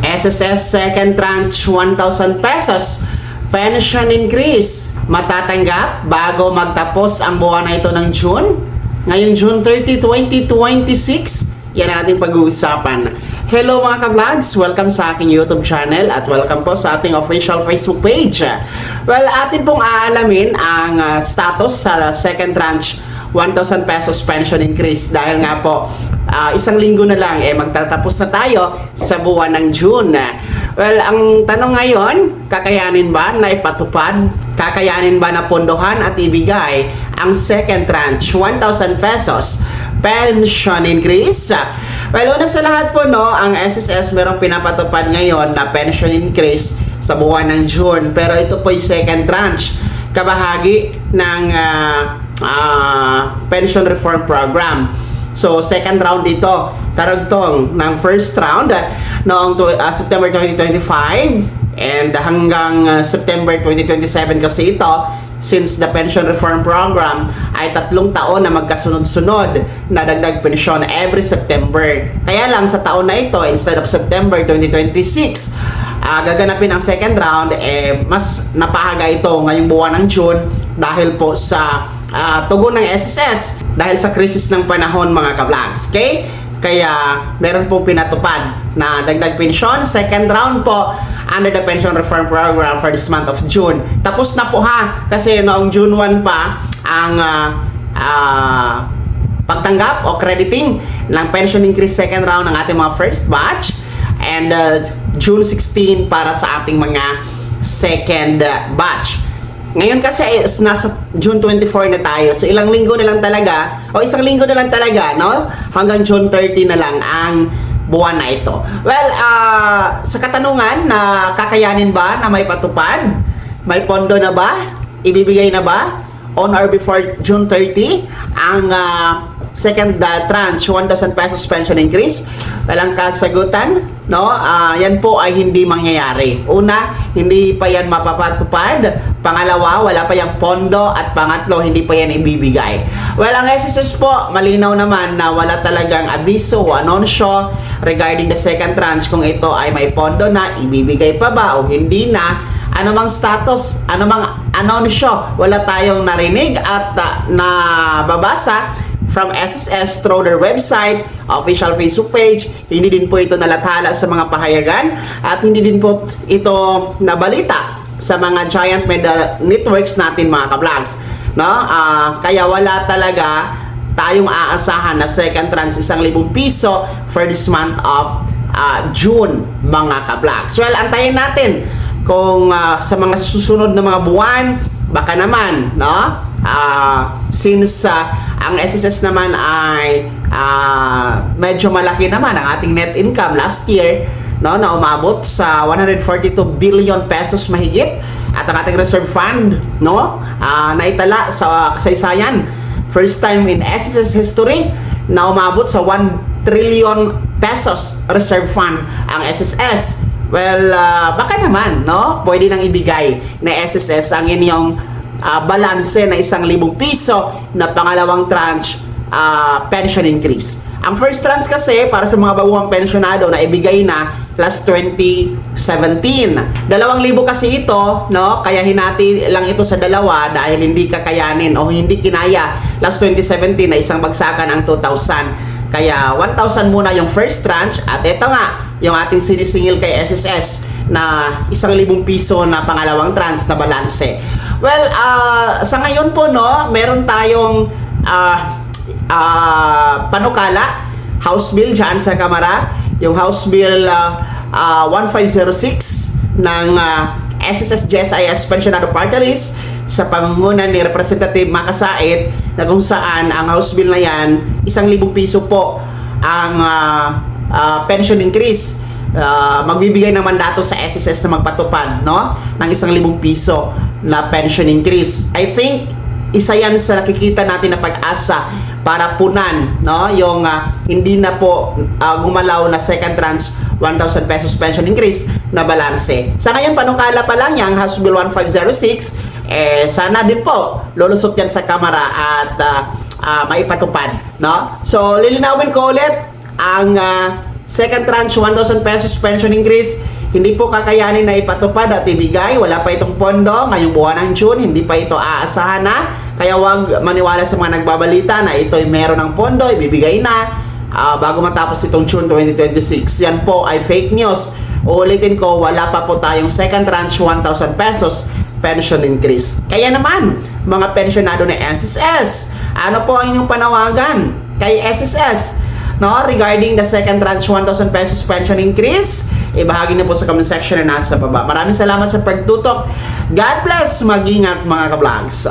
SSS second tranche 1,000 pesos pension increase matatanggap bago magtapos ang buwan na ito ng June. Ngayong June 30, 2026, yan ang ating pag-uusapan. Hello mga ka-vlogs! Welcome sa aking YouTube channel at welcome po sa ating official Facebook page. Well, atin pong aalamin ang status sa second tranche 1,000 pesos pension increase dahil nga po isang linggo na lang magtatapos na tayo sa buwan ng June. Well, ang tanong ngayon, kakayanin ba na ipatupad? Kakayanin ba na pondohan at ibigay ang second tranche 1,000 pesos pension increase? Well, una sa lahat po, ang SSS merong pinapatupad ngayon na pension increase sa buwan ng June. Pero ito po yung second tranche, kabahagi ng pension reform program. So, second round ito, karagtong ng first round noong September 2025 and hanggang September 2027 kasi ito, since the pension reform program ay 3 taon na magkasunod-sunod na dagdag pensyon every September. Kaya lang sa taon na ito, instead of September 2026, gaganapin ang second round, mas napahaga ito ngayong buwan ng June dahil po sa tugon ng SSS dahil sa krisis ng panahon mga ka-vlogs. Okay? Kaya meron pong pinatupad na dagdag pensyon, second round po under the pension reform program for this month of June. Tapos na po kasi noong June 1 pa ang pagtanggap o crediting ng pension increase second round ng ating mga first batch and June 16 para sa ating mga second batch. Ngayon kasi nasa June 24 na tayo. So isang linggo na lang talaga, hanggang June 30 na lang ang buwan na ito. Well, sa katanungan na kakayanin ba na may patupad? May pondo na ba? Ibibigay na ba? On or before June 30 ang second tranche 1,000 pesos pension increase? Walang kasagutan, yan po ay hindi mangyayari. Una, hindi pa yan mapapatupad. Pangalawa, wala pa yung pondo. At pangatlo, hindi pa yan ibibigay. Well, ang SSS po, malinaw naman na wala talagang abiso o anunsyo regarding the second tranche kung ito ay may pondo na, ibibigay pa ba o hindi na. Anumang status, anumang anunsyo, wala tayong narinig at nababasa from SSS through their website, official Facebook page. Hindi din po ito nalathala sa mga pahayagan at hindi din po ito nabalita sa mga giant media networks natin mga ka-vlogs. Kaya wala talaga tayong aasahan na second tranche 1,000 piso for this month of June mga ka-vlogs. Well, antayin natin kung sa mga susunod na mga buwan, baka naman, since ang SSS naman ay medyo malaki naman ang ating net income last year, na umabot sa 142 billion pesos mahigit, at ang ating reserve fund naitala sa kasaysayan, first time in SSS history na umabot sa 1 trillion pesos reserve fund ang SSS. Well, baka naman, pwede nang ibigay na SSS ang inyong balanse na 1,000 piso na pangalawang tranche pension increase. Ang first tranche kasi para sa mga baguhang pensionado na ibigay na last 2017. 2,000 kasi ito, kaya hinati lang ito sa dalawa dahil hindi kakayanin o hindi kinaya last 2017 na isang bagsakan ang 2,000. Kaya 1,000 muna yung first tranche at ito nga yung ating sinisingil kay SSS na 1,000 piso na pangalawang tranche na balanse. Well, sa ngayon po, meron tayong panukala, House Bill dyan sa Kamara, yung House Bill 1506 ng SSS GSIS Pensionado Party List sa pangungunan ni Representative Makasait, na kung saan ang House Bill na yan, 1,000 piso po ang pension increase. Magbibigay ng mandato sa SSS na magpatupad ng 1,000 piso na pension increase. I think isa yan sa nakikita natin na pag-asa para punan yung hindi na po gumalaw na second tranche 1,000 pesos pension increase na balanse. Sa ngayon, panukala pa lang yung House Bill 1506, sana din po lulusot yan sa Kamara at maipatupad. So, lilinawin ko ulit ang Second tranche, 1,000 pesos pension increase, hindi po kakayanin na ipatupad at ibigay. Wala pa itong pondo ngayong buwan ng June, hindi pa ito aasahan na. Kaya wag maniwala sa mga nagbabalita na ito'y meron ng pondo, ibibigay na bago matapos itong June 2026. Yan po ay fake news. Uulitin ko, wala pa po tayong second tranche 1,000 pesos pension increase. Kaya naman, mga pensionado ng SSS, ano po ang inyong panawagan kay SSS? No, regarding the second tranche 1,000 pesos pension increase, ibahagi na po sa comment section na nasa baba. Maraming salamat sa pagtutok. God bless, mag-ingat mga ka-vlogs.